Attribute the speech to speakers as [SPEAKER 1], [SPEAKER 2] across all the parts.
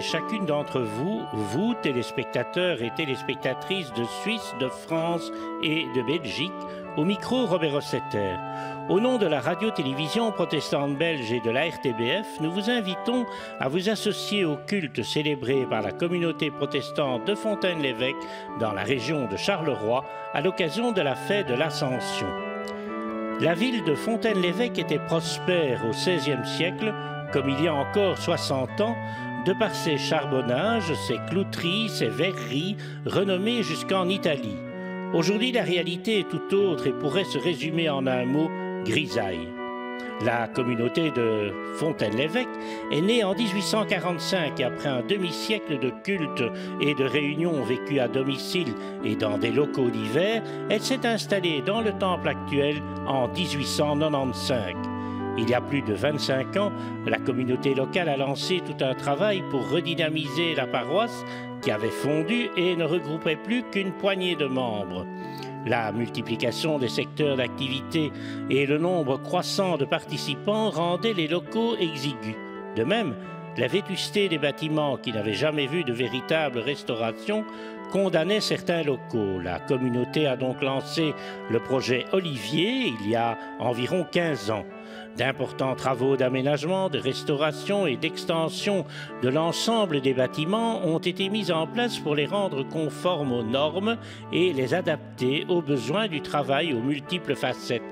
[SPEAKER 1] chacune d'entre vous, vous, téléspectateurs et téléspectatrices de Suisse, de France et de Belgique, au micro Robert Rossetter. Au nom de la radio-télévision protestante belge et de la RTBF, nous vous invitons à vous associer au culte célébré par la communauté protestante de Fontaine-l'Évêque dans la région de Charleroi à l'occasion de la fête de l'Ascension. La ville de Fontaine-l'Évêque était prospère au XVIe siècle, comme il y a encore 60 ans, de par ses charbonnages, ses clouteries, ses verreries, renommées jusqu'en Italie. Aujourd'hui, la réalité est tout autre et pourrait se résumer en un mot, grisaille. La communauté de Fontaine-l'Évêque est née en 1845 et après un demi-siècle de culte et de réunions vécues à domicile et dans des locaux divers, elle s'est installée dans le temple actuel en 1895. Il y a plus de 25 ans, la communauté locale a lancé tout un travail pour redynamiser la paroisse qui avait fondu et ne regroupait plus qu'une poignée de membres. La multiplication des secteurs d'activité et le nombre croissant de participants rendaient les locaux exigus. De même, la vétusté des bâtiments qui n'avaient jamais vu de véritable restauration condamnait certains locaux. La communauté a donc lancé le projet Olivier il y a environ 15 ans. D'importants travaux d'aménagement, de restauration et d'extension de l'ensemble des bâtiments ont été mis en place pour les rendre conformes aux normes et les adapter aux besoins du travail aux multiples facettes.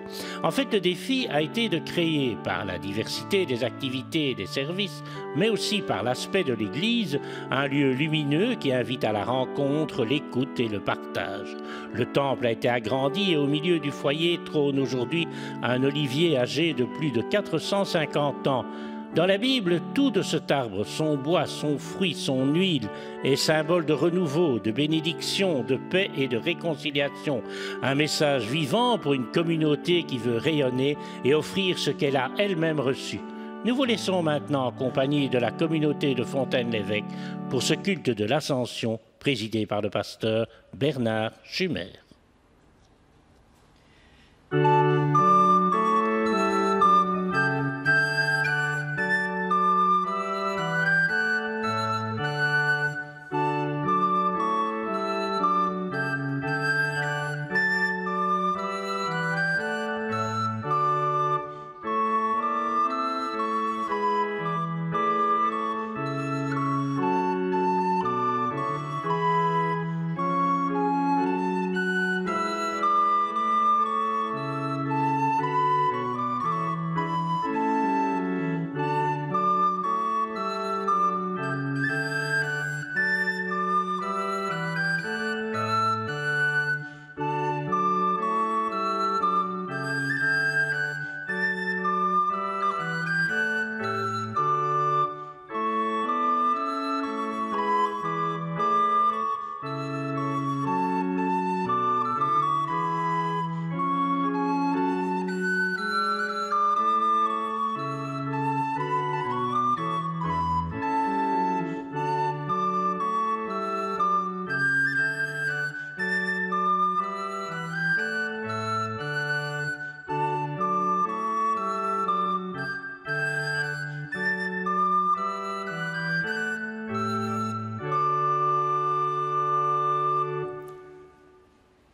[SPEAKER 1] En fait, le défi a été de créer, par la diversité des activités et des services, mais aussi par l'aspect de l'Église, un lieu lumineux qui invite à la rencontre, l'écoute et le partage. Le temple a été agrandi et au milieu du foyer trône aujourd'hui un olivier âgé de plus de 450 ans. Dans la Bible, tout de cet arbre, son bois, son fruit, son huile, est symbole de renouveau, de bénédiction, de paix et de réconciliation. Un message vivant pour une communauté qui veut rayonner et offrir ce qu'elle a elle-même reçu. Nous vous laissons maintenant en compagnie de la communauté de Fontaine-l'Évêque pour ce culte de l'Ascension présidé par le pasteur Bernard Schumer.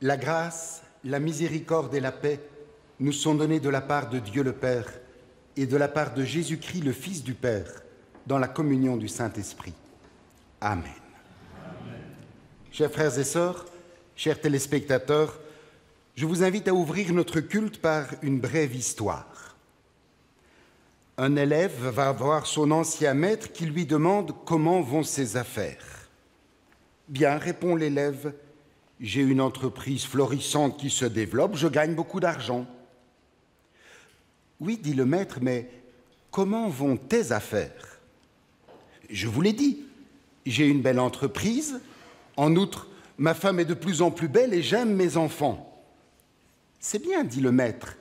[SPEAKER 2] La grâce, la miséricorde et la paix nous sont données de la part de Dieu le Père et de la part de Jésus-Christ, le Fils du Père, dans la communion du Saint-Esprit. Amen. Amen. Chers frères et sœurs, chers téléspectateurs, je vous invite à ouvrir notre culte par une brève histoire. Un élève va voir son ancien maître qui lui demande comment vont ses affaires. Bien, répond l'élève, j'ai une entreprise florissante qui se développe, je gagne beaucoup d'argent. Oui, dit le maître, mais comment vont tes affaires? Je vous l'ai dit, j'ai une belle entreprise. En outre, ma femme est de plus en plus belle et j'aime mes enfants. C'est bien, dit le maître,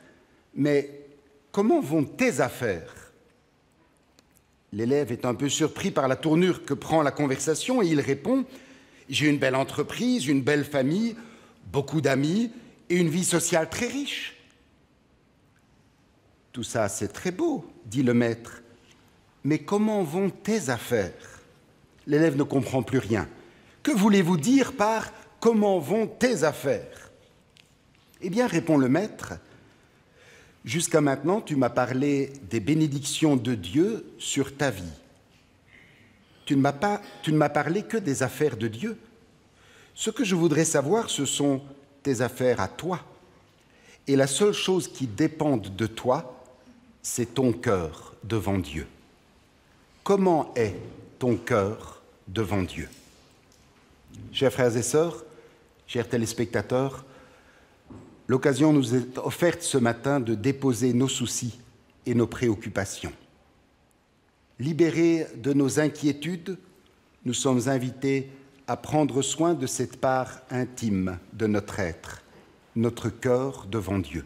[SPEAKER 2] mais comment vont tes affaires? L'élève est un peu surpris par la tournure que prend la conversation et il répond « J'ai une belle entreprise, une belle famille, beaucoup d'amis et une vie sociale très riche. » Tout ça, c'est très beau, dit le maître. Mais comment vont tes affaires? L'élève ne comprend plus rien. Que voulez-vous dire par « comment vont tes affaires » ? Eh bien, répond le maître, jusqu'à maintenant, tu m'as parlé des bénédictions de Dieu sur ta vie. Tu ne m'as parlé que des affaires de Dieu. Ce que je voudrais savoir, ce sont tes affaires à toi. Et la seule chose qui dépende de toi, c'est ton cœur devant Dieu. Comment est ton cœur devant Dieu ? Chers frères et sœurs, chers téléspectateurs, l'occasion nous est offerte ce matin de déposer nos soucis et nos préoccupations. Libérés de nos inquiétudes, nous sommes invités à prendre soin de cette part intime de notre être, notre cœur devant Dieu.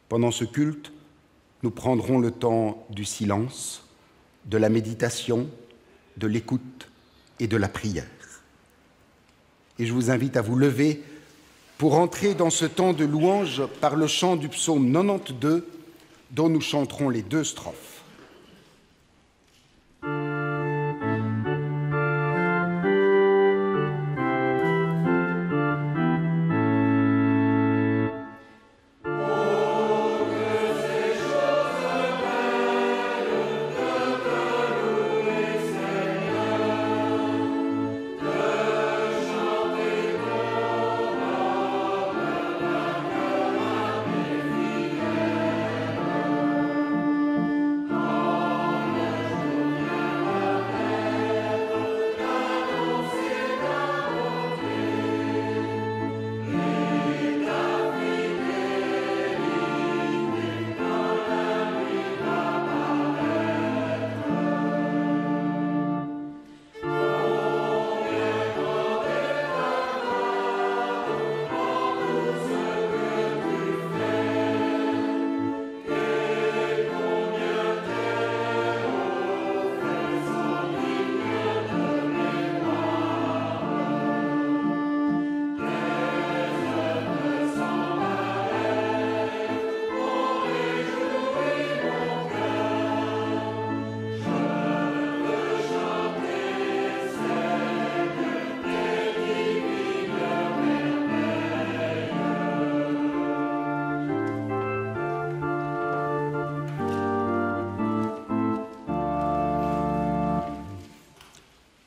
[SPEAKER 2] Pendant ce culte, nous prendrons le temps du silence, de la méditation, de l'écoute et de la prière. Et je vous invite à vous lever pour entrer dans ce temps de louange par le chant du psaume 92, dont nous chanterons les 2 strophes.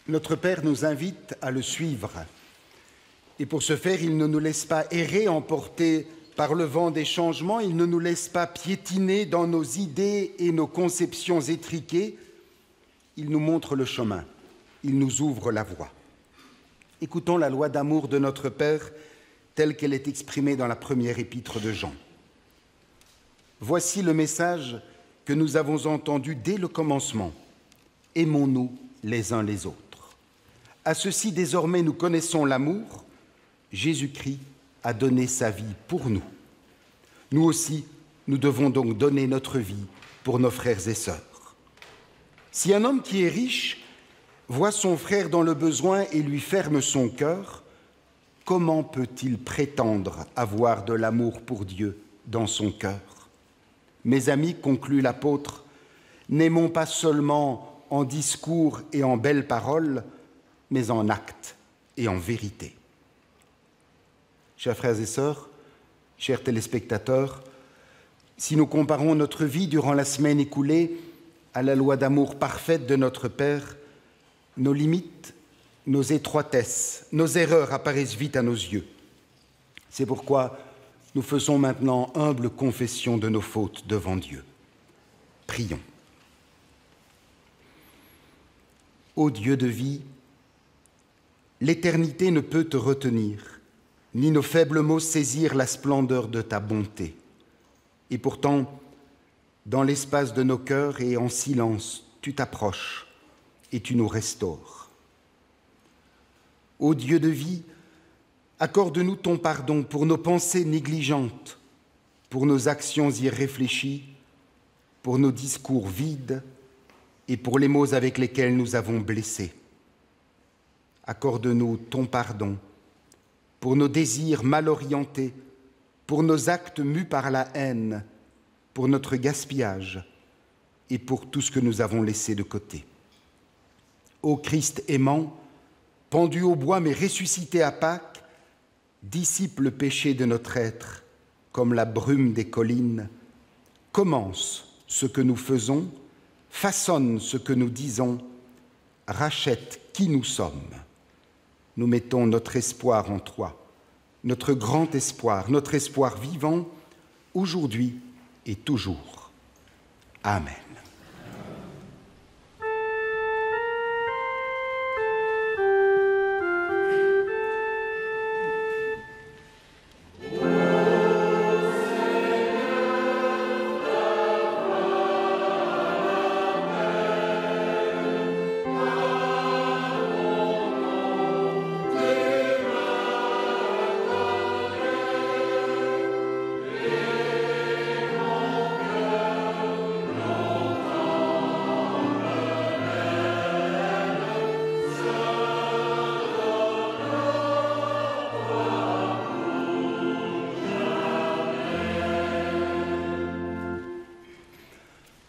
[SPEAKER 2] Notre Père nous invite à le suivre. Et pour ce faire, il ne nous laisse pas errer, emportés par le vent des changements, il ne nous laisse pas piétiner dans nos idées et nos conceptions étriquées. Il nous montre le chemin, il nous ouvre la voie. Écoutons la loi d'amour de notre Père telle qu'elle est exprimée dans la première épître de Jean. Voici le message que nous avons entendu dès le commencement. Aimons-nous les uns les autres. À ceci, désormais, nous connaissons l'amour. Jésus-Christ a donné sa vie pour nous. Nous aussi, nous devons donc donner notre vie pour nos frères et sœurs. Si un homme qui est riche voit son frère dans le besoin et lui ferme son cœur, comment peut-il prétendre avoir de l'amour pour Dieu dans son cœur ? Mes amis, conclut l'apôtre, n'aimons pas seulement en discours et en belles paroles, mais en actes et en vérité. Chers frères et sœurs, chers téléspectateurs, si nous comparons notre vie durant la semaine écoulée à la loi d'amour parfaite de notre Père, nos limites, nos étroitesses, nos erreurs apparaissent vite à nos yeux. C'est pourquoi nous faisons maintenant humble confession de nos fautes devant Dieu. Prions. Ô Dieu de vie, l'éternité ne peut te retenir, ni nos faibles mots saisir la splendeur de ta bonté. Et pourtant, dans l'espace de nos cœurs et en silence, tu t'approches et tu nous restaures. Ô Dieu de vie, accorde-nous ton pardon pour nos pensées négligentes, pour nos actions irréfléchies, pour nos discours vides et pour les mots avec lesquels nous avons blessé. Accorde-nous ton pardon pour nos désirs mal orientés, pour nos actes mus par la haine, pour notre gaspillage et pour tout ce que nous avons laissé de côté. Ô Christ aimant, pendu au bois mais ressuscité à Pâques, dissipe le péché de notre être comme la brume des collines, commence ce que nous faisons, façonne ce que nous disons, rachète qui nous sommes. Nous mettons notre espoir en toi, notre grand espoir, notre espoir vivant, aujourd'hui et toujours. Amen.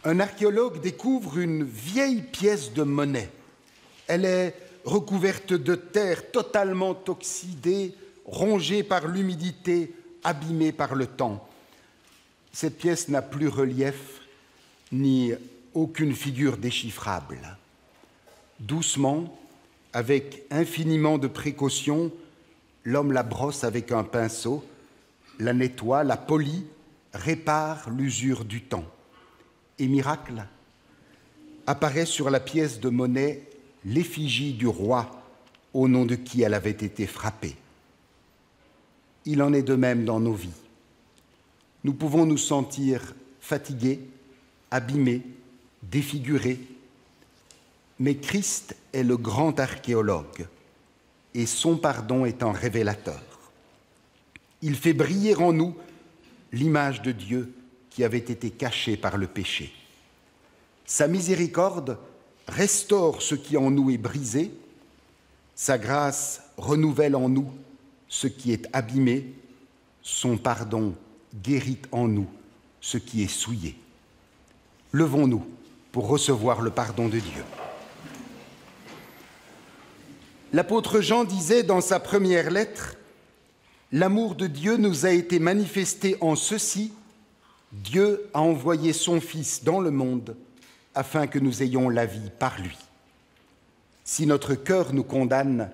[SPEAKER 2] Un archéologue découvre une vieille pièce de monnaie. Elle est recouverte de terre, totalement oxydée, rongée par l'humidité, abîmée par le temps. Cette pièce n'a plus relief ni aucune figure déchiffrable. Doucement, avec infiniment de précaution, l'homme la brosse avec un pinceau, la nettoie, la polit, répare l'usure du temps. Et miracle, apparaît sur la pièce de monnaie l'effigie du roi au nom de qui elle avait été frappée. Il en est de même dans nos vies. Nous pouvons nous sentir fatigués, abîmés, défigurés, mais Christ est le grand archéologue et son pardon est un révélateur. Il fait briller en nous l'image de Dieu qui avait été caché par le péché. Sa miséricorde restaure ce qui en nous est brisé, sa grâce renouvelle en nous ce qui est abîmé, son pardon guérit en nous ce qui est souillé. Levons-nous pour recevoir le pardon de Dieu. L'apôtre Jean disait dans sa première lettre, « L'amour de Dieu nous a été manifesté en ceci, Dieu a envoyé son Fils dans le monde afin que nous ayons la vie par lui. Si notre cœur nous condamne,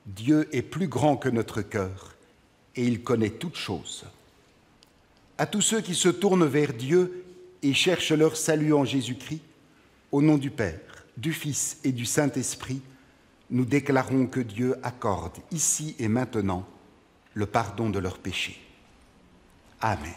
[SPEAKER 2] Dieu est plus grand que notre cœur et il connaît toutes choses. À tous ceux qui se tournent vers Dieu et cherchent leur salut en Jésus-Christ, au nom du Père, du Fils et du Saint-Esprit, nous déclarons que Dieu accorde ici et maintenant le pardon de leurs péchés. Amen.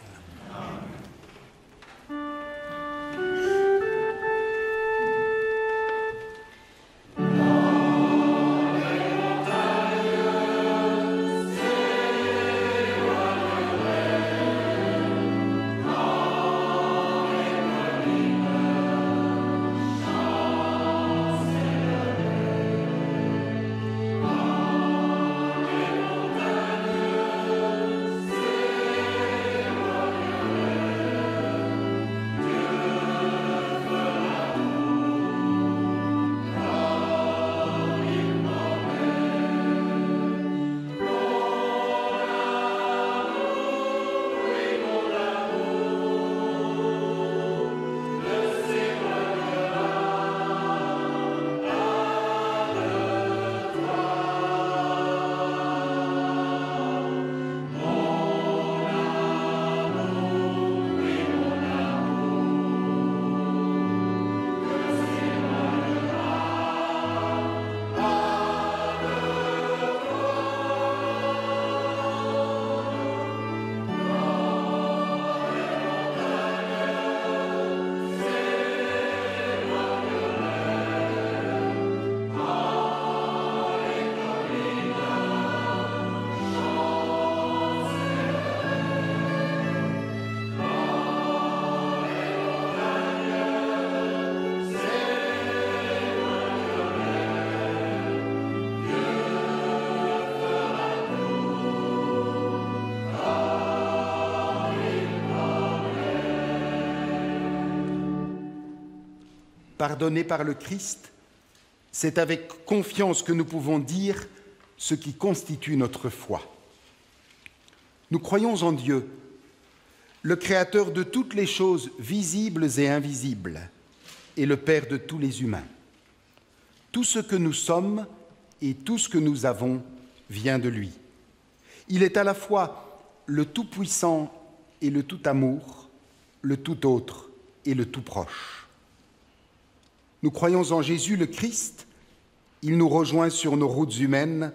[SPEAKER 2] Pardonnés par le Christ, C'est avec confiance que nous pouvons dire ce qui constitue notre foi. Nous croyons en Dieu, le Créateur de toutes les choses visibles et invisibles, et le Père de tous les humains. Tout ce que nous sommes et tout ce que nous avons vient de lui. Il est à la fois le Tout-Puissant et le Tout-Amour, le Tout-Autre et le Tout-Proche. Nous croyons en Jésus le Christ, il nous rejoint sur nos routes humaines,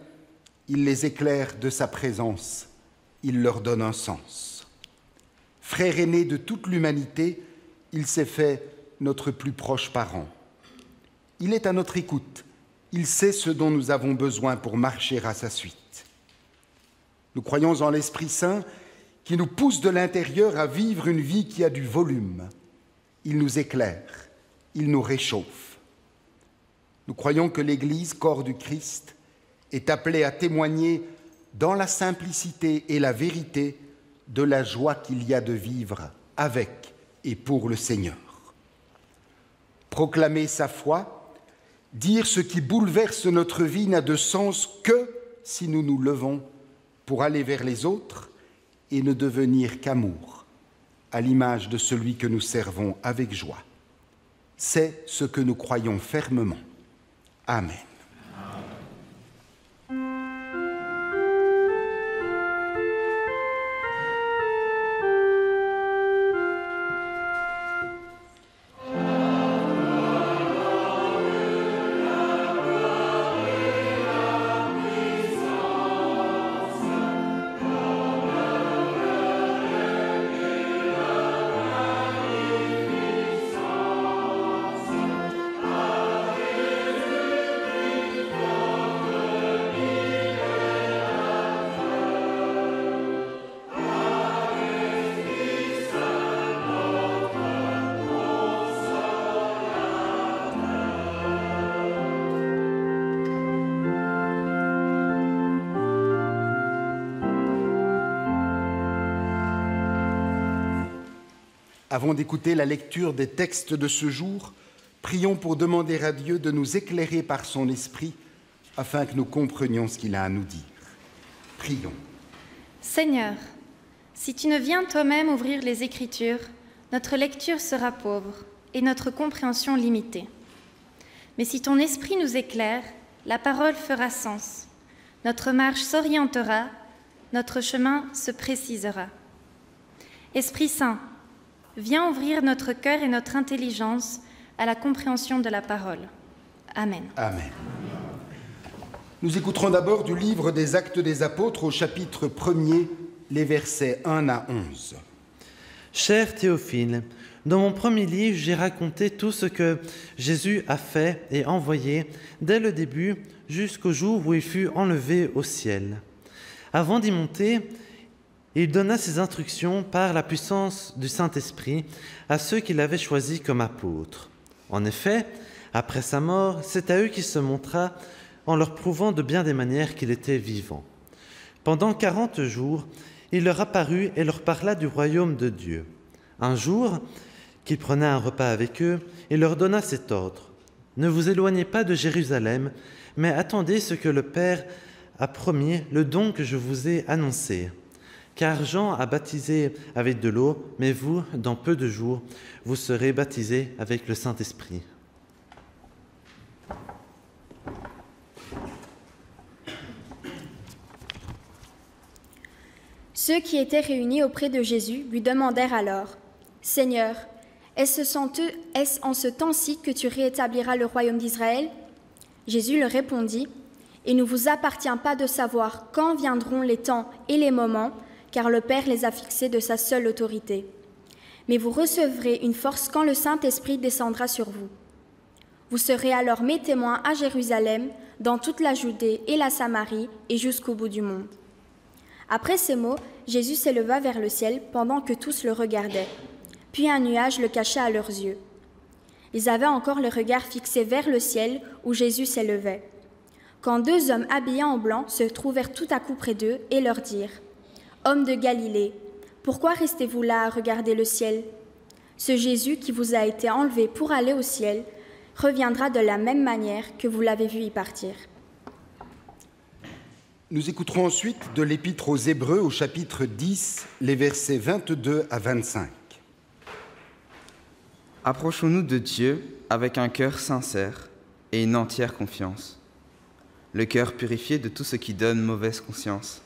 [SPEAKER 2] il les éclaire de sa présence, il leur donne un sens. Frère aîné de toute l'humanité, il s'est fait notre plus proche parent. Il est à notre écoute, il sait ce dont nous avons besoin pour marcher à sa suite. Nous croyons en l'Esprit Saint qui nous pousse de l'intérieur à vivre une vie qui a du volume. Il nous éclaire, il nous réchauffe. Nous croyons que l'Église, corps du Christ, est appelée à témoigner dans la simplicité et la vérité de la joie qu'il y a de vivre avec et pour le Seigneur. Proclamer sa foi, dire ce qui bouleverse notre vie n'a de sens que si nous nous levons pour aller vers les autres et ne devenir qu'amour, à l'image de celui que nous servons avec joie. C'est ce que nous croyons fermement. Amen. Avant d'écouter la lecture des textes de ce jour, prions pour demander à Dieu de nous éclairer par son esprit afin que nous comprenions ce qu'il a à nous dire. Prions.
[SPEAKER 3] Seigneur, si tu ne viens toi-même ouvrir les Écritures, notre lecture sera pauvre et notre compréhension limitée. Mais si ton esprit nous éclaire, la parole fera sens. Notre marche s'orientera, notre chemin se précisera. Esprit Saint, viens ouvrir notre cœur et notre intelligence à la compréhension de la parole. Amen.
[SPEAKER 2] Amen. Nous écouterons d'abord du livre des Actes des Apôtres au chapitre 1er, les versets 1 à 11.
[SPEAKER 4] Cher Théophile, dans mon premier livre, j'ai raconté tout ce que Jésus a fait et envoyé dès le début jusqu'au jour où il fut enlevé au ciel. Avant d'y monter, il donna ses instructions par la puissance du Saint-Esprit à ceux qu'il avait choisis comme apôtres. En effet, après sa mort, c'est à eux qu'il se montra en leur prouvant de bien des manières qu'il était vivant. Pendant 40 jours, il leur apparut et leur parla du royaume de Dieu. Un jour, qu'il prenait un repas avec eux, il leur donna cet ordre : « Ne vous éloignez pas de Jérusalem, mais attendez ce que le Père a promis, le don que je vous ai annoncé. Car Jean a baptisé avec de l'eau, mais vous, dans peu de jours, vous serez baptisés avec le Saint-Esprit. »
[SPEAKER 5] Ceux qui étaient réunis auprès de Jésus lui demandèrent alors : « Seigneur, est-ce en ce temps-ci que tu rétabliras le royaume d'Israël ?» Jésus leur répondit : « Il ne vous appartient pas de savoir quand viendront les temps et les moments, car le Père les a fixés de sa seule autorité. Mais vous recevrez une force quand le Saint-Esprit descendra sur vous. Vous serez alors mes témoins à Jérusalem, dans toute la Judée et la Samarie et jusqu'au bout du monde. » Après ces mots, Jésus s'éleva vers le ciel pendant que tous le regardaient. Puis un nuage le cacha à leurs yeux. Ils avaient encore le regard fixé vers le ciel où Jésus s'élevait. Quand 2 hommes habillés en blanc se trouvèrent tout à coup près d'eux et leur dirent : « Hommes de Galilée, pourquoi restez-vous là à regarder le ciel ? Ce Jésus qui vous a été enlevé pour aller au ciel reviendra de la même manière que vous l'avez vu y partir. »
[SPEAKER 2] Nous écouterons ensuite de l'Épître aux Hébreux au chapitre 10, les versets 22 à 25.
[SPEAKER 6] Approchons-nous de Dieu avec un cœur sincère et une entière confiance, le cœur purifié de tout ce qui donne mauvaise conscience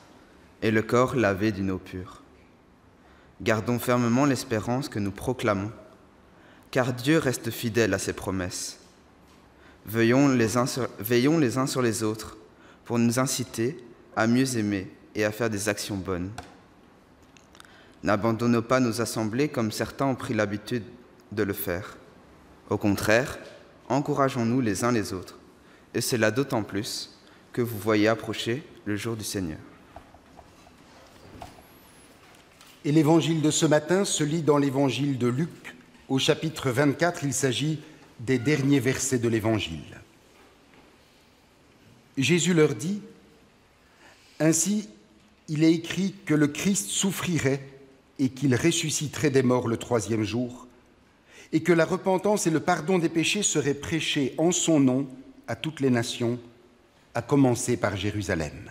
[SPEAKER 6] et le corps lavé d'une eau pure. Gardons fermement l'espérance que nous proclamons, car Dieu reste fidèle à ses promesses. Veillons les uns sur les autres pour nous inciter à mieux aimer et à faire des actions bonnes. N'abandonnons pas nos assemblées comme certains ont pris l'habitude de le faire. Au contraire, encourageons-nous les uns les autres, et cela d'autant plus que vous voyez approcher le jour du Seigneur.
[SPEAKER 2] Et l'évangile de ce matin se lit dans l'évangile de Luc. Au chapitre 24, il s'agit des derniers versets de l'évangile. Jésus leur dit: « Ainsi, il est écrit que le Christ souffrirait et qu'il ressusciterait des morts le troisième jour, et que la repentance et le pardon des péchés seraient prêchés en son nom à toutes les nations, à commencer par Jérusalem.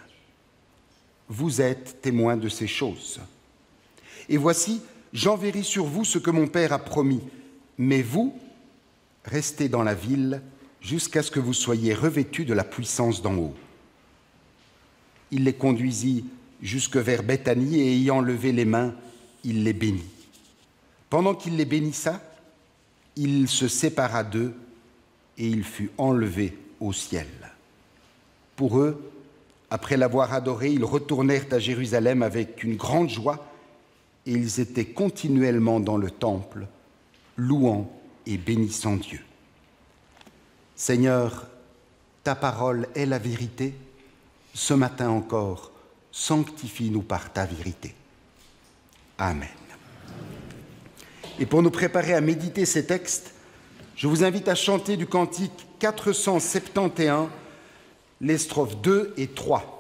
[SPEAKER 2] Vous êtes témoins de ces choses. Et voici, j'enverrai sur vous ce que mon Père a promis, mais vous, restez dans la ville jusqu'à ce que vous soyez revêtus de la puissance d'en haut. » Il les conduisit jusque vers Béthanie et ayant levé les mains, il les bénit. Pendant qu'il les bénissa, il se sépara d'eux et il fut enlevé au ciel. Pour eux, après l'avoir adoré, ils retournèrent à Jérusalem avec une grande joie et ils étaient continuellement dans le temple, louant et bénissant Dieu. Seigneur, ta parole est la vérité. Ce matin encore, sanctifie-nous par ta vérité. Amen. Et pour nous préparer à méditer ces textes, je vous invite à chanter du cantique 471, les strophes 2 et 3.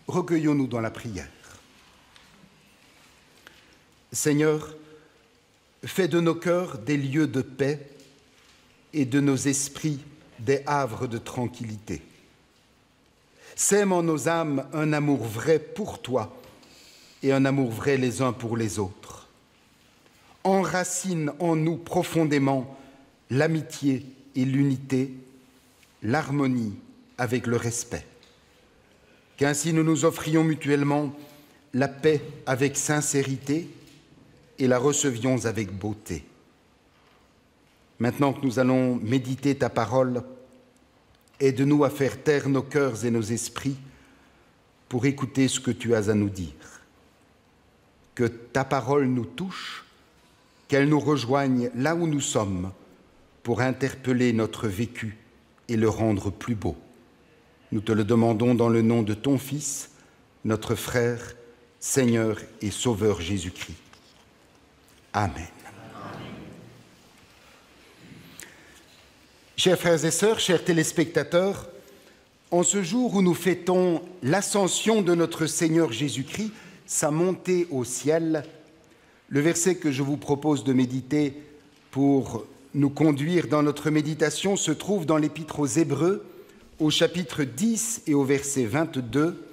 [SPEAKER 2] Recueillons-nous dans la prière. Seigneur, fais de nos cœurs des lieux de paix et de nos esprits des havres de tranquillité. Sème en nos âmes un amour vrai pour toi et un amour vrai les uns pour les autres. Enracine en nous profondément l'amitié et l'unité, l'harmonie avec le respect. Qu'ainsi nous nous offrions mutuellement la paix avec sincérité et la recevions avec beauté. Maintenant que nous allons méditer ta parole, aide-nous à faire taire nos cœurs et nos esprits pour écouter ce que tu as à nous dire. Que ta parole nous touche, qu'elle nous rejoigne là où nous sommes pour interpeller notre vécu et le rendre plus beau. Nous te le demandons dans le nom de ton Fils, notre frère, Seigneur et Sauveur Jésus-Christ. Amen. Chers frères et sœurs, chers téléspectateurs, en ce jour où nous fêtons l'ascension de notre Seigneur Jésus-Christ, sa montée au ciel, le verset que je vous propose de méditer pour nous conduire dans notre méditation se trouve dans l'Épître aux Hébreux, au chapitre 10 et au verset 22,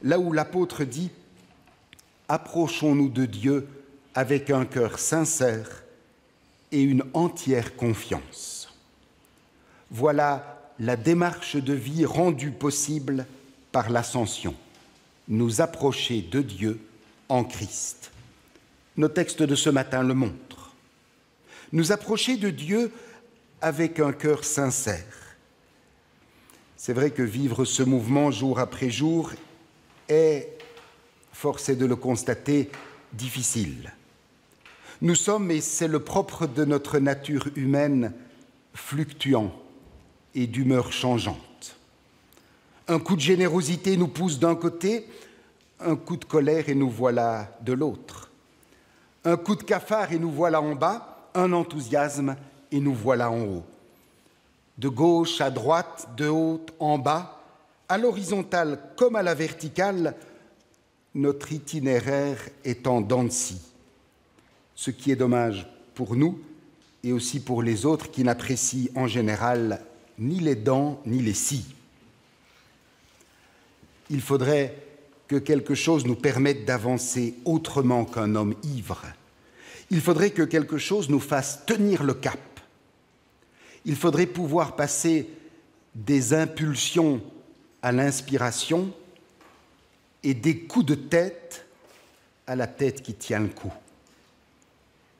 [SPEAKER 2] là où l'apôtre dit « Approchons-nous de Dieu avec un cœur sincère et une entière confiance. » Voilà la démarche de vie rendue possible par l'ascension, nous approcher de Dieu en Christ. Nos textes de ce matin le montrent. Nous approcher de Dieu avec un cœur sincère. C'est vrai que vivre ce mouvement jour après jour est, force est de le constater, difficile. Nous sommes, et c'est le propre de notre nature humaine, fluctuants et d'humeur changeante. Un coup de générosité nous pousse d'un côté, un coup de colère et nous voilà de l'autre. Un coup de cafard et nous voilà en bas, un enthousiasme et nous voilà en haut. De gauche à droite, de haut en bas, à l'horizontale comme à la verticale, notre itinéraire est en dents de scie. Ce qui est dommage pour nous et aussi pour les autres qui n'apprécient en général ni les dents ni les scies. Il faudrait que quelque chose nous permette d'avancer autrement qu'un homme ivre. Il faudrait que quelque chose nous fasse tenir le cap. Il faudrait pouvoir passer des impulsions à l'inspiration et des coups de tête à la tête qui tient le coup.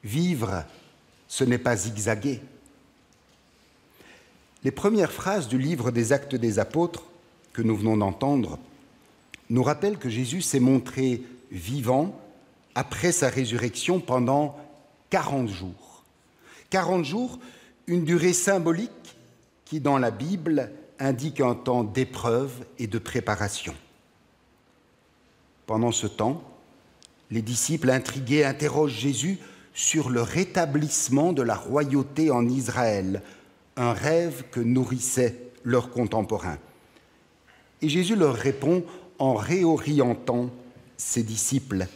[SPEAKER 2] Vivre, ce n'est pas zigzaguer. Les premières phrases du livre des Actes des Apôtres que nous venons d'entendre nous rappellent que Jésus s'est montré vivant après sa résurrection pendant 40 jours. 40 jours, une durée symbolique qui, dans la Bible, indique un temps d'épreuve et de préparation. Pendant ce temps, les disciples intrigués interrogent Jésus sur le rétablissement de la royauté en Israël, un rêve que nourrissaient leurs contemporains. Et Jésus leur répond en réorientant ses disciples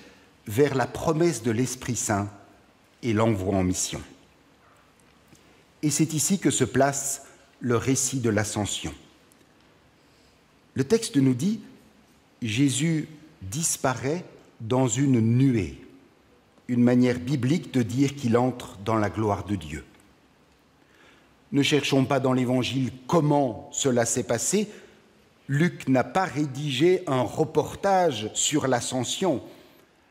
[SPEAKER 2] vers la promesse de l'Esprit Saint et l'envoi en mission. Et c'est ici que se place le récit de l'Ascension. Le texte nous dit « Jésus disparaît dans une nuée », une manière biblique de dire qu'il entre dans la gloire de Dieu. Ne cherchons pas dans l'Évangile comment cela s'est passé. Luc n'a pas rédigé un reportage sur l'Ascension.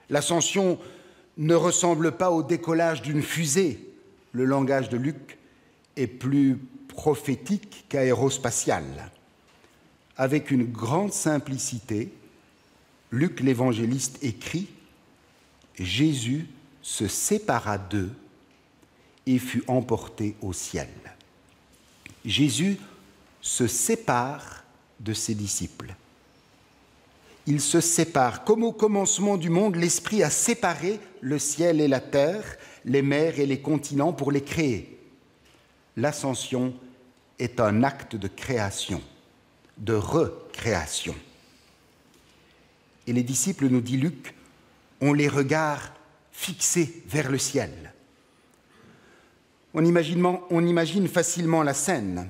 [SPEAKER 2] L'Ascension ne ressemble pas au décollage d'une fusée. Le langage de Luc est plus prophétique qu'aérospatial. Avec une grande simplicité, Luc l'évangéliste écrit « Jésus se sépara d'eux et fut emporté au ciel ». Jésus se sépare de ses disciples. Il se sépare. Comme au commencement du monde, l'Esprit a séparé le ciel et la terre, les mers et les continents pour les créer. L'ascension est un acte de création, de recréation. Et les disciples, nous dit Luc, ont les regards fixés vers le ciel. On imagine facilement la scène.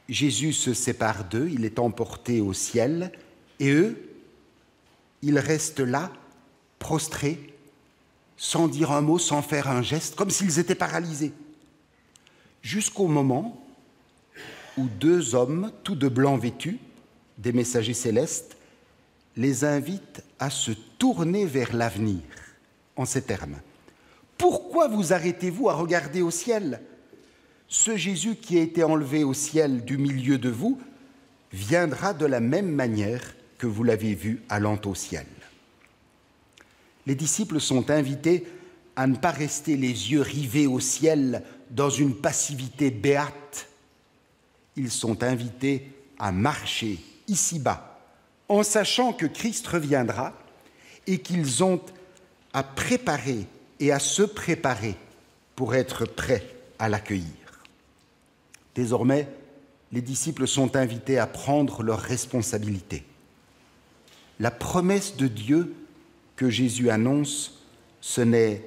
[SPEAKER 2] Jésus se sépare d'eux, il est emporté au ciel, et eux, ils restent là, prostrés, sans dire un mot, sans faire un geste, comme s'ils étaient paralysés. Jusqu'au moment où deux hommes, tous de blanc vêtus, des messagers célestes, les invitent à se tourner vers l'avenir, en ces termes. « Pourquoi vous arrêtez-vous à regarder au ciel ? Ce Jésus qui a été enlevé au ciel du milieu de vous viendra de la même manière que vous l'avez vu allant au ciel. » Les disciples sont invités à ne pas rester les yeux rivés au ciel dans une passivité béate. Ils sont invités à marcher ici-bas, en sachant que Christ reviendra et qu'ils ont à préparer et à se préparer pour être prêts à l'accueillir. Désormais, les disciples sont invités à prendre leurs responsabilités. La promesse de Dieu que Jésus annonce, ce n'est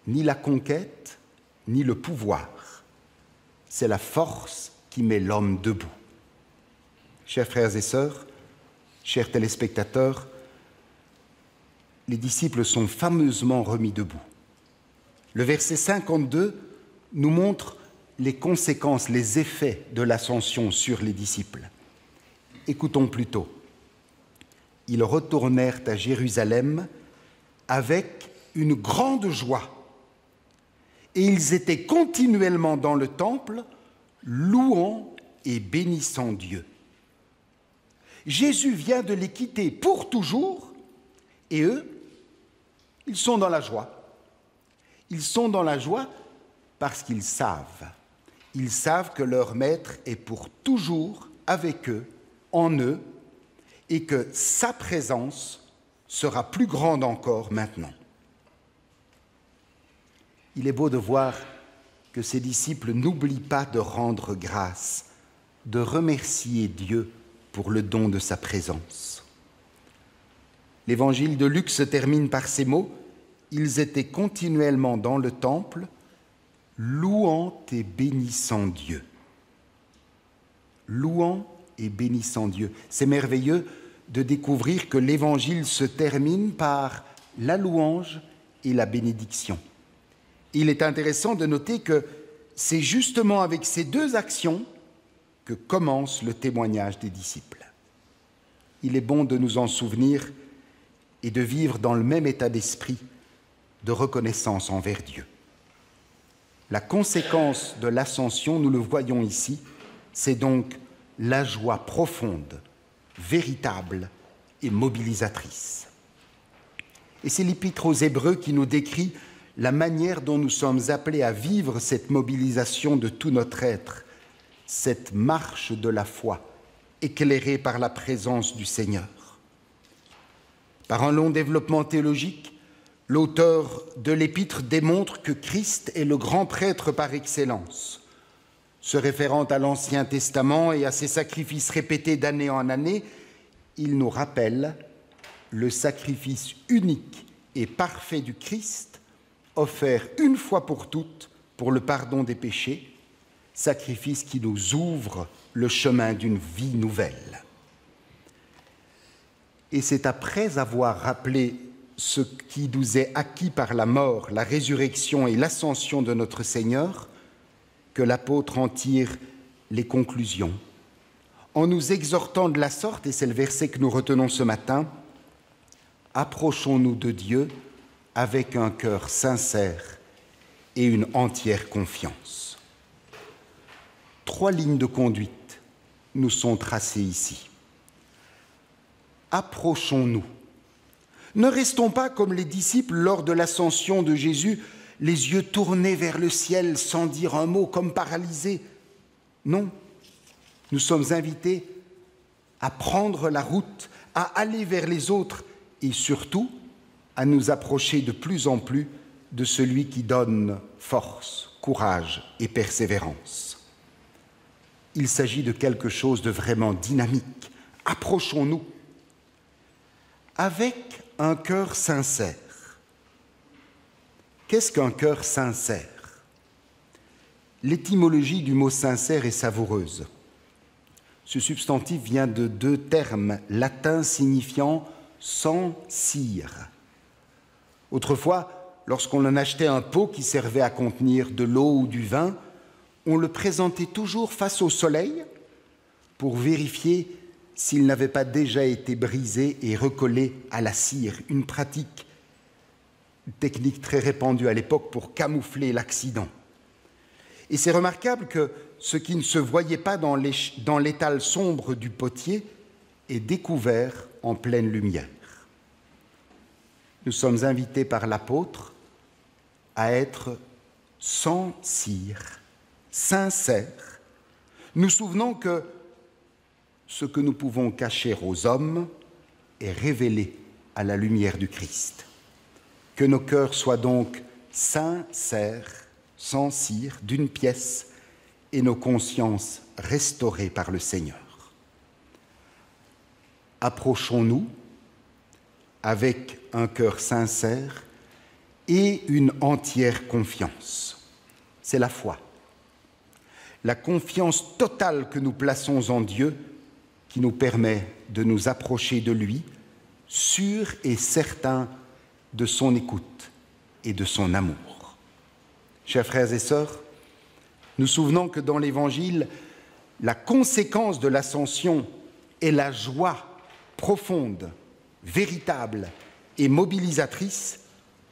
[SPEAKER 2] ni la conquête, ni le pouvoir. C'est la force qui met l'homme debout. Chers frères et sœurs, chers téléspectateurs, les disciples sont fameusement remis debout. Le verset 52 nous montre les conséquences, les effets de l'ascension sur les disciples. Écoutons plutôt. Ils retournèrent à Jérusalem avec une grande joie, et ils étaient continuellement dans le temple, louant et bénissant Dieu. Jésus vient de les quitter pour toujours, et eux, ils sont dans la joie. Ils sont dans la joie parce qu'ils savent. Ils savent que leur Maître est pour toujours avec eux, en eux, et que sa présence sera plus grande encore maintenant. Il est beau de voir que ces disciples n'oublient pas de rendre grâce, de remercier Dieu pour le don de sa présence. L'évangile de Luc se termine par ces mots : « Ils étaient continuellement dans le temple, louant et bénissant Dieu. » Louant et bénissant Dieu. C'est merveilleux de découvrir que l'Évangile se termine par la louange et la bénédiction. Il est intéressant de noter que c'est justement avec ces deux actions que commence le témoignage des disciples. Il est bon de nous en souvenir et de vivre dans le même état d'esprit de reconnaissance envers Dieu. La conséquence de l'ascension, nous le voyons ici, c'est donc la joie profonde, véritable et mobilisatrice. Et c'est l'Épître aux Hébreux qui nous décrit la manière dont nous sommes appelés à vivre cette mobilisation de tout notre être, cette marche de la foi, éclairée par la présence du Seigneur. Par un long développement théologique, l'auteur de l'Épître démontre que Christ est le grand prêtre par excellence. Se référant à l'Ancien Testament et à ses sacrifices répétés d'année en année, il nous rappelle le sacrifice unique et parfait du Christ, offert une fois pour toutes pour le pardon des péchés, sacrifice qui nous ouvre le chemin d'une vie nouvelle. Et c'est après avoir rappelé ce qui nous est acquis par la mort, la résurrection et l'ascension de notre Seigneur que l'apôtre en tire les conclusions, en nous exhortant de la sorte, et c'est le verset que nous retenons ce matin, « Approchons-nous de Dieu avec un cœur sincère et une entière confiance. » 3 lignes de conduite nous sont tracées ici. Approchons-nous. Ne restons pas comme les disciples lors de l'ascension de Jésus, les yeux tournés vers le ciel sans dire un mot, comme paralysés. Non, nous sommes invités à prendre la route, à aller vers les autres et surtout à nous approcher de plus en plus de celui qui donne force, courage et persévérance. Il s'agit de quelque chose de vraiment dynamique. Approchons-nous avec un cœur sincère. Qu'est-ce qu'un cœur sincère ? L'étymologie du mot sincère est savoureuse. Ce substantif vient de 2 termes latins signifiant sans cire. Autrefois, lorsqu'on en achetait un pot qui servait à contenir de l'eau ou du vin, on le présentait toujours face au soleil pour vérifier s'il n'avait pas déjà été brisé et recollé à la cire, une technique très répandue à l'époque pour camoufler l'accident. Et c'est remarquable que ce qui ne se voyait pas dans l'étal sombre du potier est découvert en pleine lumière. Nous sommes invités par l'apôtre à être sans cire, sincères, nous souvenons que ce que nous pouvons cacher aux hommes est révélé à la lumière du Christ. Que nos cœurs soient donc sincères, sans cire, d'une pièce, et nos consciences restaurées par le Seigneur. Approchons-nous avec un cœur sincère et une entière confiance. C'est la foi. La confiance totale que nous plaçons en Dieu qui nous permet de nous approcher de lui, sûrs et certains de son écoute et de son amour. Chers frères et sœurs, nous souvenons que dans l'Évangile, la conséquence de l'ascension est la joie profonde, véritable et mobilisatrice.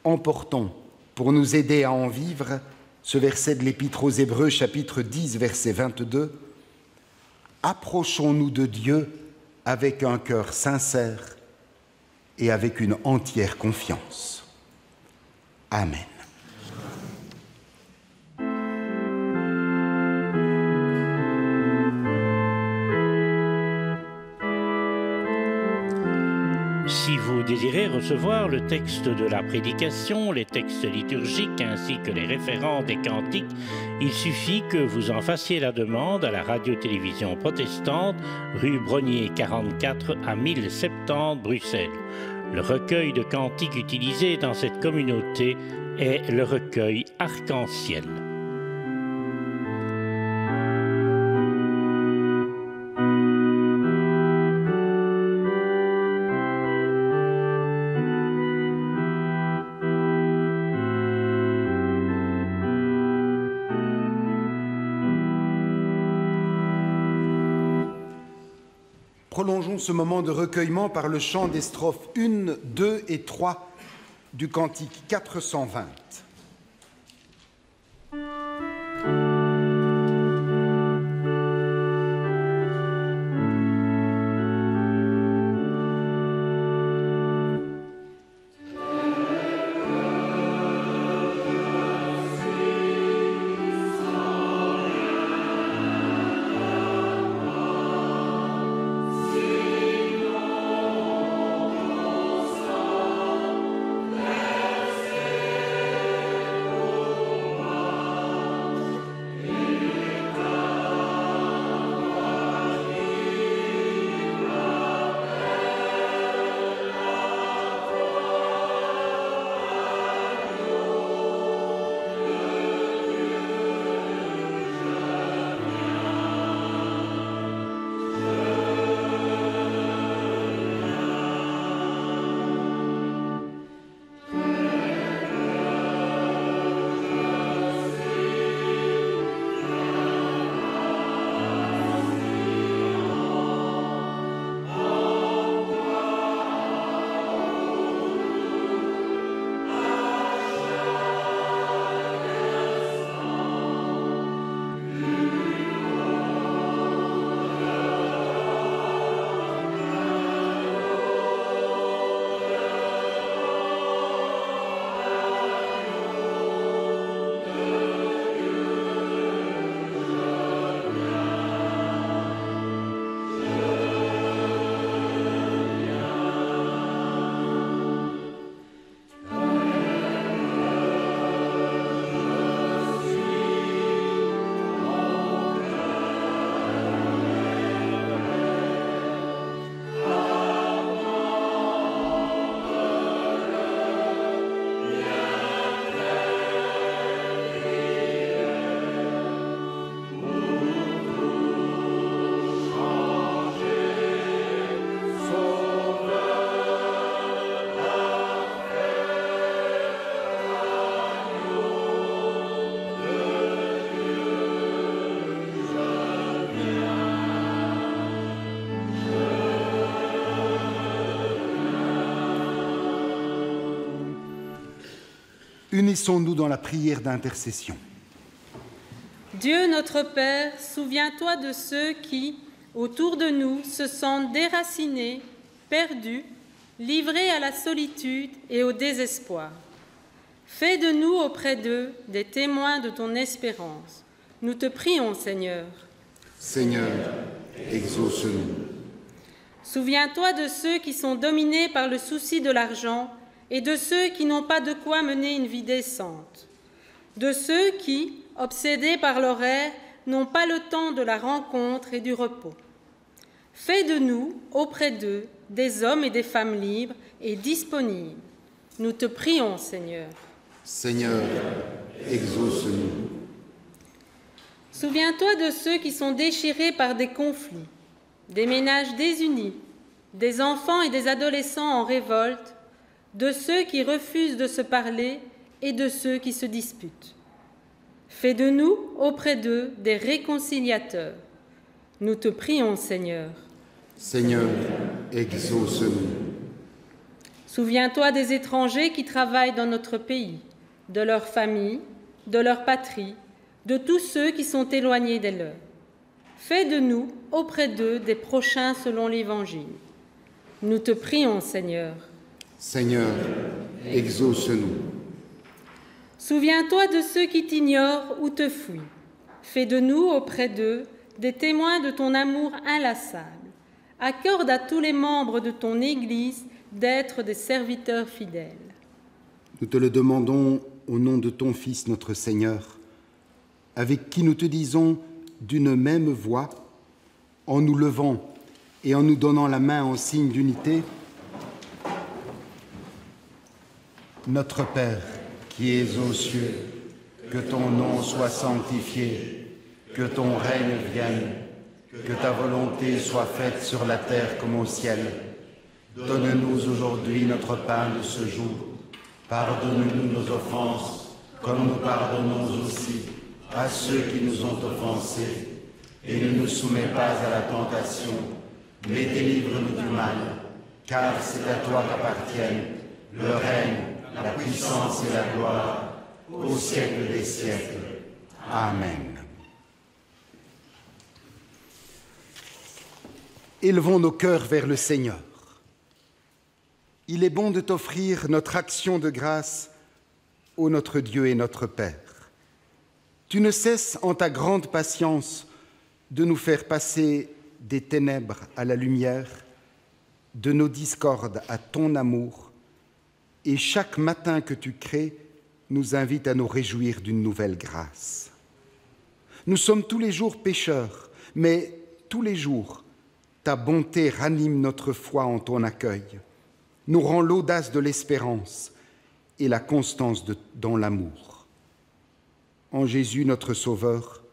[SPEAKER 2] Emportons, pour nous aider à en vivre, ce verset de l'Épître aux Hébreux, chapitre 10, verset 22. Approchons-nous de Dieu avec un cœur sincère et avec une entière confiance. Amen.
[SPEAKER 1] Si vous désirez recevoir le texte de la prédication, les textes liturgiques ainsi que les référents des cantiques, il suffit que vous en fassiez la demande à la radio-télévision protestante, rue Brognier 44 à 1070 Bruxelles. Le recueil de cantiques utilisé dans cette communauté est le recueil Arc-en-Ciel.
[SPEAKER 2] Prolongeons ce moment de recueillement par le chant des strophes 1, 2 et 3 du cantique 420. Unissons-nous dans la prière d'intercession.
[SPEAKER 7] Dieu notre Père, souviens-toi de ceux qui, autour de nous, se sentent déracinés, perdus, livrés à la solitude et au désespoir. Fais de nous auprès d'eux des témoins de ton espérance. Nous te prions, Seigneur.
[SPEAKER 2] Seigneur, exauce-nous.
[SPEAKER 7] Souviens-toi de ceux qui sont dominés par le souci de l'argent et de ceux qui n'ont pas de quoi mener une vie décente, de ceux qui, obsédés par l'horaire, n'ont pas le temps de la rencontre et du repos. Fais de nous, auprès d'eux, des hommes et des femmes libres et disponibles. Nous te prions, Seigneur.
[SPEAKER 2] Seigneur, exauce-nous.
[SPEAKER 7] Souviens-toi de ceux qui sont déchirés par des conflits, des ménages désunis, des enfants et des adolescents en révolte, de ceux qui refusent de se parler et de ceux qui se disputent. Fais de nous, auprès d'eux, des réconciliateurs. Nous te prions, Seigneur.
[SPEAKER 2] Seigneur, exauce-nous.
[SPEAKER 7] Souviens-toi des étrangers qui travaillent dans notre pays, de leurs familles, de leur patrie, de tous ceux qui sont éloignés des leurs. Fais de nous, auprès d'eux, des prochains selon l'Évangile. Nous te prions, Seigneur.
[SPEAKER 2] Seigneur, exauce-nous.
[SPEAKER 7] Souviens-toi de ceux qui t'ignorent ou te fuient. Fais de nous, auprès d'eux, des témoins de ton amour inlassable. Accorde à tous les membres de ton Église d'être des serviteurs fidèles.
[SPEAKER 2] Nous te le demandons au nom de ton Fils, notre Seigneur, avec qui nous te disons d'une même voix, en nous levant et en nous donnant la main en signe d'unité. Notre Père, qui es aux cieux, que ton nom soit sanctifié, que ton règne vienne, que ta volonté soit faite sur la terre comme au ciel. Donne-nous aujourd'hui notre pain de ce jour. Pardonne-nous nos offenses, comme nous pardonnons aussi à ceux qui nous ont offensés. Et ne nous soumets pas à la tentation, mais délivre-nous du mal, car c'est à toi qu'appartiennent le règne, la puissance et la gloire, au siècle des siècles. Amen. Élevons nos cœurs vers le Seigneur. Il est bon de t'offrir notre action de grâce, ô notre Dieu et notre Père. Tu ne cesses en ta grande patience de nous faire passer des ténèbres à la lumière, de nos discordes à ton amour, et chaque matin que tu crées nous invite à nous réjouir d'une nouvelle grâce. Nous sommes tous les jours pécheurs, mais tous les jours, ta bonté ranime notre foi en ton accueil, nous rend l'audace de l'espérance et la constance dans l'amour. En Jésus, notre Sauveur,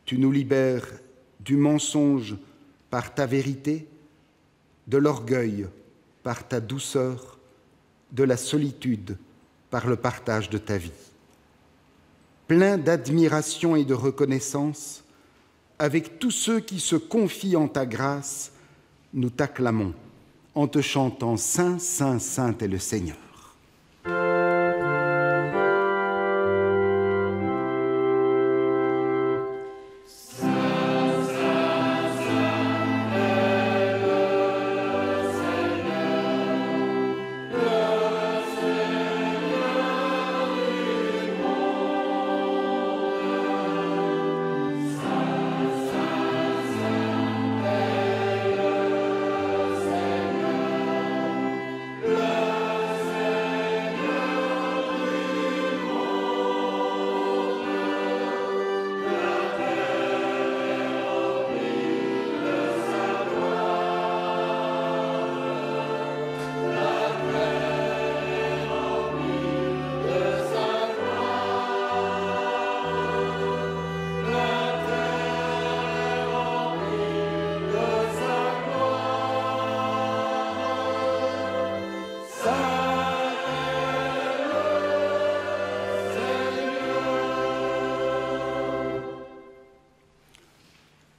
[SPEAKER 2] tu nous libères du mensonge par ta vérité, de l'orgueil par ta douceur, de la solitude par le partage de ta vie. Plein d'admiration et de reconnaissance, avec tous ceux qui se confient en ta grâce, nous t'acclamons en te chantant « Saint, Saint, Saint est le Seigneur ».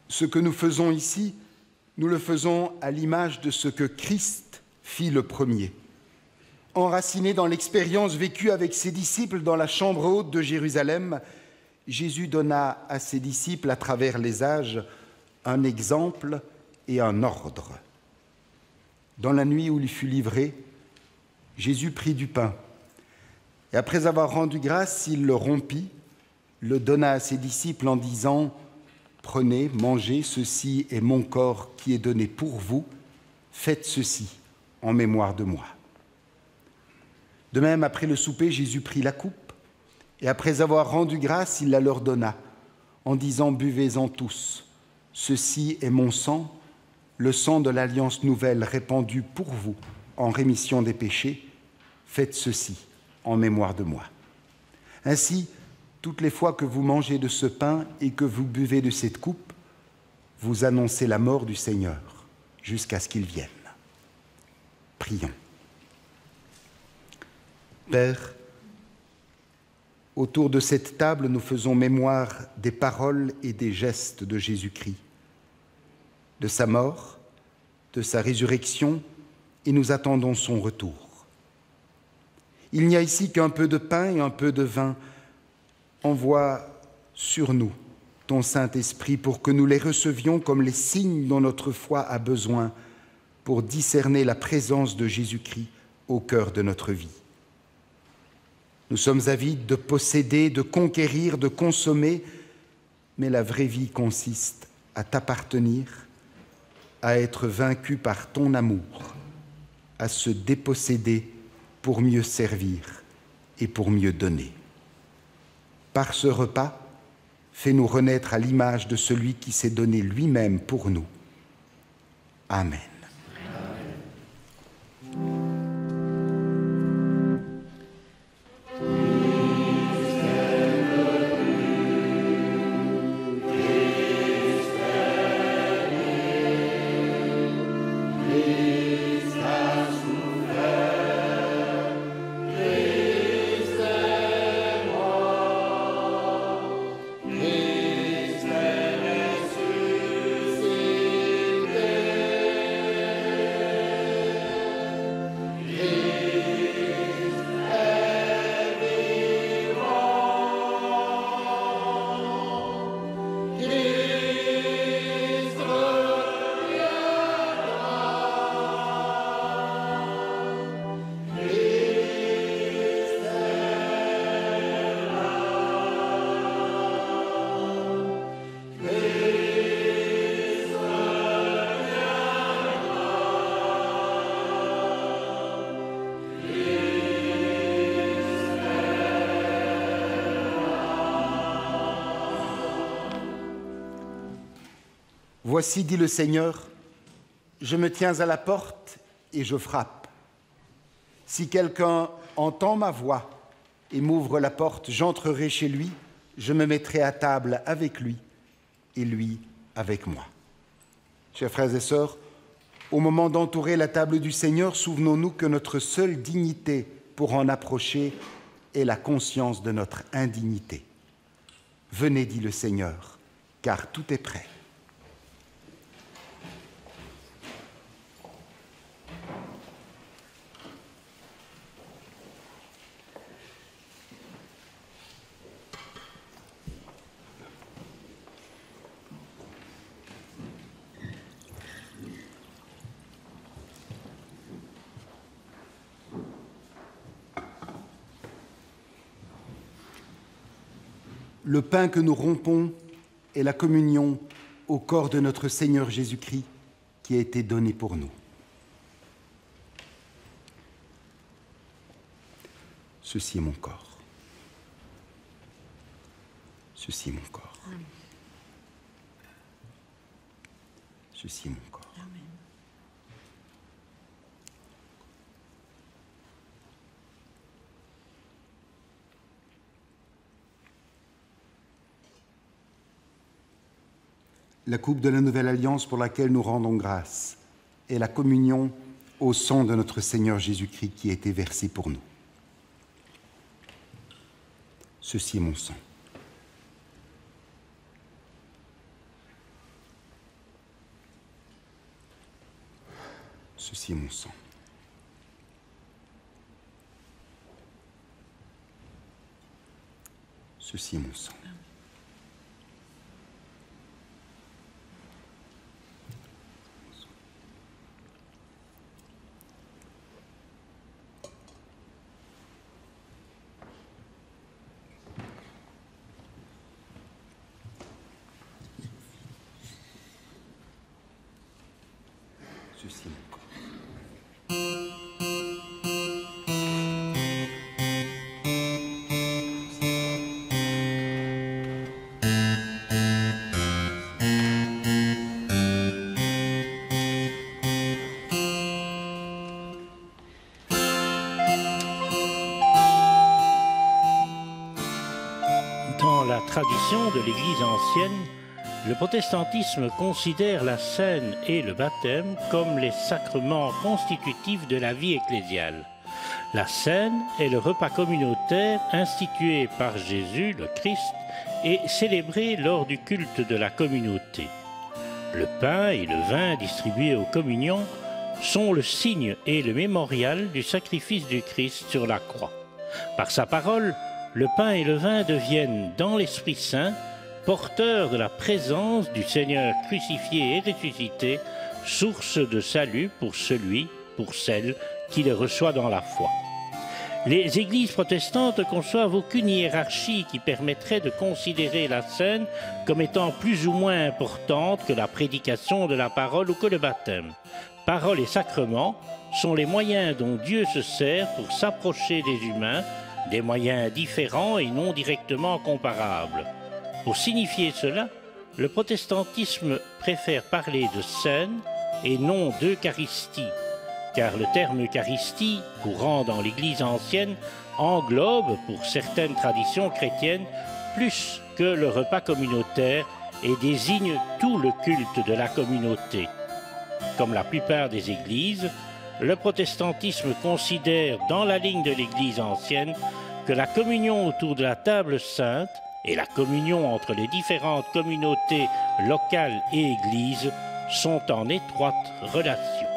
[SPEAKER 2] Ce que nous faisons ici, nous le faisons à l'image de ce que Christ fit le premier. enraciné dans l'expérience vécue avec ses disciples dans la chambre haute de Jérusalem, Jésus donna à ses disciples, à travers les âges, un exemple et un ordre. Dans la nuit où il fut livré, Jésus prit du pain, et après avoir rendu grâce, il le rompit, le donna à ses disciples en disant « Prenez, mangez, ceci est mon corps qui est donné pour vous, faites ceci en mémoire de moi. » De même, après le souper, Jésus prit la coupe, et après avoir rendu grâce, il la leur donna, en disant « Buvez-en tous, ceci est mon sang, le sang de l'alliance nouvelle répandu pour vous en rémission des péchés, faites ceci en mémoire de moi. » Ainsi, toutes les fois que vous mangez de ce pain et que vous buvez de cette coupe, vous annoncez la mort du Seigneur jusqu'à ce qu'il vienne. Prions. Père, autour de cette table, nous faisons mémoire des paroles et des gestes de Jésus-Christ, de sa mort, de sa résurrection, et nous attendons son retour. Il n'y a ici qu'un peu de pain et un peu de vin. Envoie sur nous ton Saint-Esprit pour que nous les recevions comme les signes dont notre foi a besoin pour discerner la présence de Jésus-Christ au cœur de notre vie. Nous sommes avides de posséder, de conquérir, de consommer, mais la vraie vie consiste à t'appartenir, à être vaincu par ton amour, à se déposséder pour mieux servir et pour mieux donner. Par ce repas, fais-nous renaître à l'image de celui qui s'est donné lui-même pour nous. Amen. Voici, dit le Seigneur, je me tiens à la porte et je frappe. Si quelqu'un entend ma voix et m'ouvre la porte, j'entrerai chez lui, je me mettrai à table avec lui et lui avec moi. Chers frères et sœurs, au moment d'entourer la table du Seigneur, souvenons-nous que notre seule dignité pour en approcher est la conscience de notre indignité. Venez, dit le Seigneur, car tout est prêt. Le pain que nous rompons est la communion au corps de notre Seigneur Jésus-Christ qui a été donné pour nous. Ceci est mon corps. Ceci est mon corps. Amen. Ceci est mon corps. Amen. La coupe de la nouvelle alliance pour laquelle nous rendons grâce est la communion au sang de notre Seigneur Jésus-Christ qui a été versé pour nous. Ceci est mon sang. Ceci est mon sang. Ceci est mon sang. Ceci est mon corps.
[SPEAKER 1] Dans la tradition de l'Église ancienne, le protestantisme considère la scène et le baptême comme les sacrements constitutifs de la vie ecclésiale. La scène est le repas communautaire institué par Jésus, le Christ, et célébré lors du culte de la communauté. Le pain et le vin distribués aux communions sont le signe et le mémorial du sacrifice du Christ sur la croix. Par sa parole, le pain et le vin deviennent, dans l'Esprit Saint, porteurs de la présence du Seigneur crucifié et ressuscité, source de salut pour celui, pour celle qui les reçoit dans la foi. Les églises protestantes ne conçoivent aucune hiérarchie qui permettrait de considérer la scène comme étant plus ou moins importante que la prédication de la parole ou que le baptême. Parole et sacrement sont les moyens dont Dieu se sert pour s'approcher des humains, des moyens différents et non directement comparables. Pour signifier cela, le protestantisme préfère parler de scène et non d'eucharistie, car le terme Eucharistie, courant dans l'Église ancienne, englobe, pour certaines traditions chrétiennes, plus que le repas communautaire et désigne tout le culte de la communauté. Comme la plupart des églises, le protestantisme considère, dans la ligne de l'Église ancienne, que la communion autour de la table sainte et la communion entre les différentes communautés locales et églises sont en étroite relation.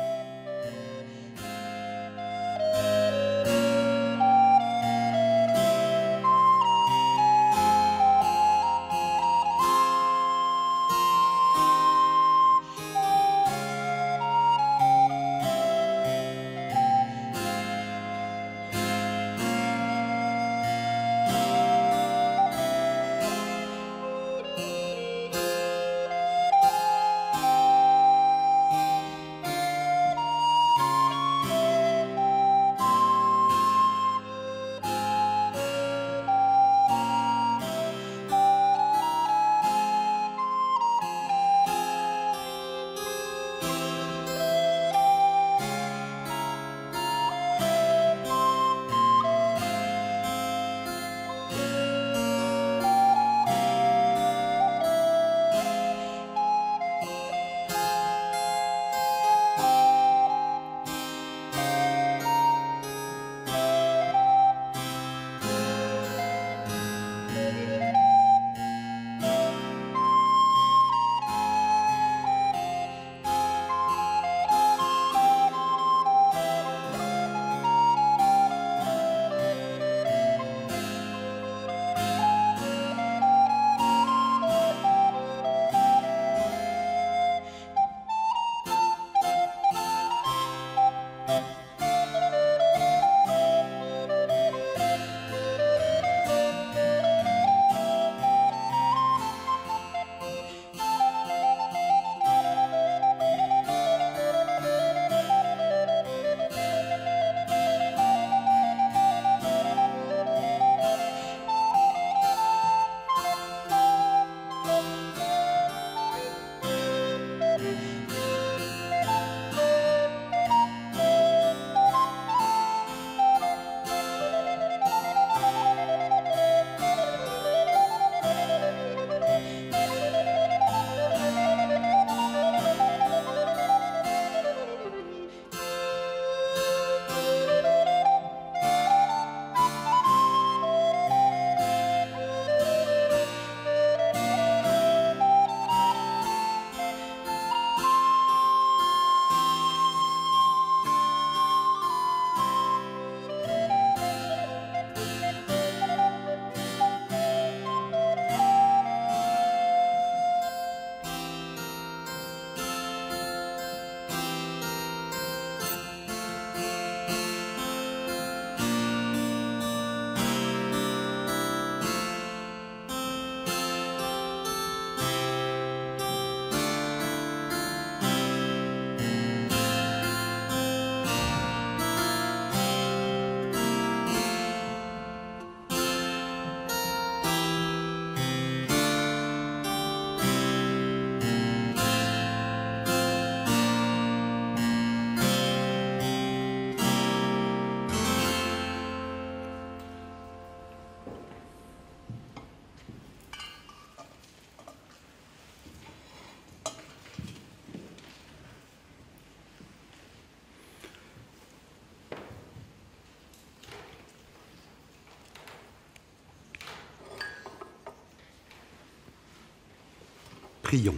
[SPEAKER 2] Prions.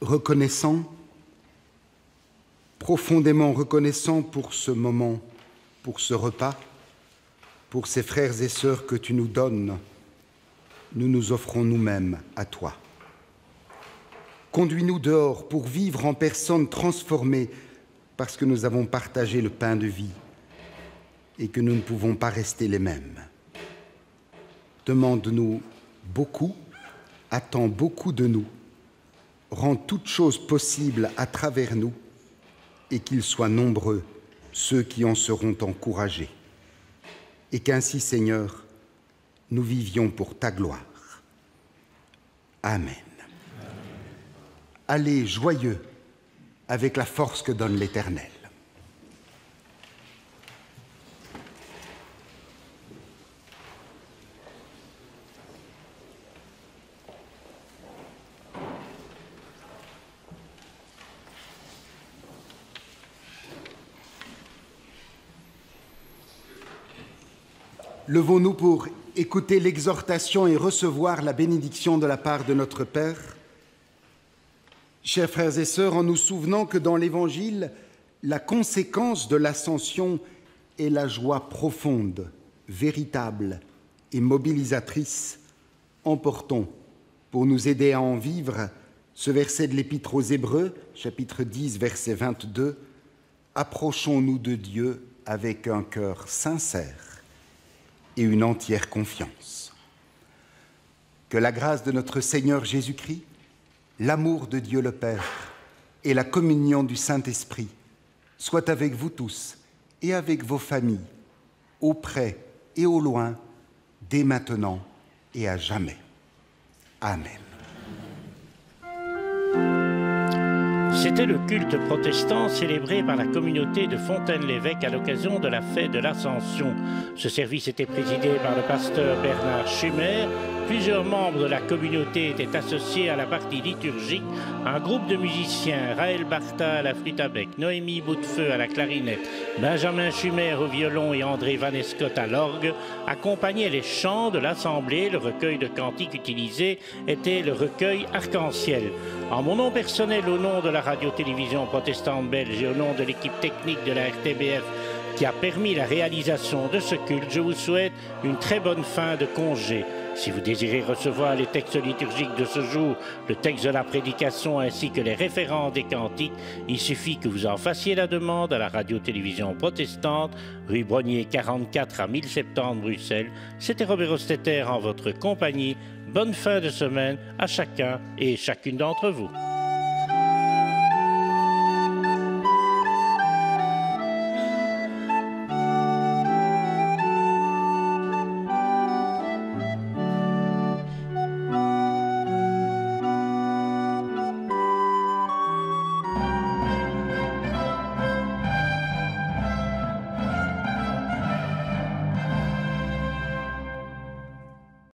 [SPEAKER 2] Reconnaissant, profondément reconnaissant pour ce moment, pour ce repas, pour ces frères et sœurs que tu nous donnes, nous nous offrons nous-mêmes à toi. Conduis-nous dehors pour vivre en personnes transformées parce que nous avons partagé le pain de vie et que nous ne pouvons pas rester les mêmes. Demande-nous beaucoup, attends beaucoup de nous, rends toutes choses possibles à travers nous et qu'ils soient nombreux ceux qui en seront encouragés. Et qu'ainsi, Seigneur, nous vivions pour ta gloire. Amen. Allez joyeux avec la force que donne l'Éternel. Levons-nous pour écouter l'exhortation et recevoir la bénédiction de la part de notre Père. Chers frères et sœurs, en nous souvenant que dans l'Évangile, la conséquence de l'ascension est la joie profonde, véritable et mobilisatrice, emportons, pour nous aider à en vivre, ce verset de l'Épître aux Hébreux, chapitre 10, verset 22, « Approchons-nous de Dieu avec un cœur sincère et une entière confiance. » Que la grâce de notre Seigneur Jésus-Christ, l'amour de Dieu le Père et la communion du Saint-Esprit soient avec vous tous et avec vos familles, au près et au loin, dès maintenant et à jamais. Amen.
[SPEAKER 1] C'était le culte protestant célébré par la communauté de Fontaine-l'Évêque à l'occasion de la fête de l'Ascension. Ce service était présidé par le pasteur Bernard Schumer. Plusieurs membres de la communauté étaient associés à la partie liturgique. Un groupe de musiciens, Raël Bartha à la flûte à bec, Noémie Boutefeu à la clarinette, Benjamin Schumer au violon et André Vanescott à l'orgue, accompagnaient les chants de l'Assemblée. Le recueil de cantiques utilisé était le recueil Arc-en-Ciel. En mon nom personnel, au nom de la radio-télévision protestante belge et au nom de l'équipe technique de la RTBF qui a permis la réalisation de ce culte, je vous souhaite une très bonne fin de congé. Si vous désirez recevoir les textes liturgiques de ce jour, le texte de la prédication ainsi que les référents des cantiques, il suffit que vous en fassiez la demande à la radio-télévision protestante, rue Brognier 44 à 1070 Bruxelles. C'était Robert Hostetter en votre compagnie. Bonne fin de semaine à chacun et chacune d'entre vous.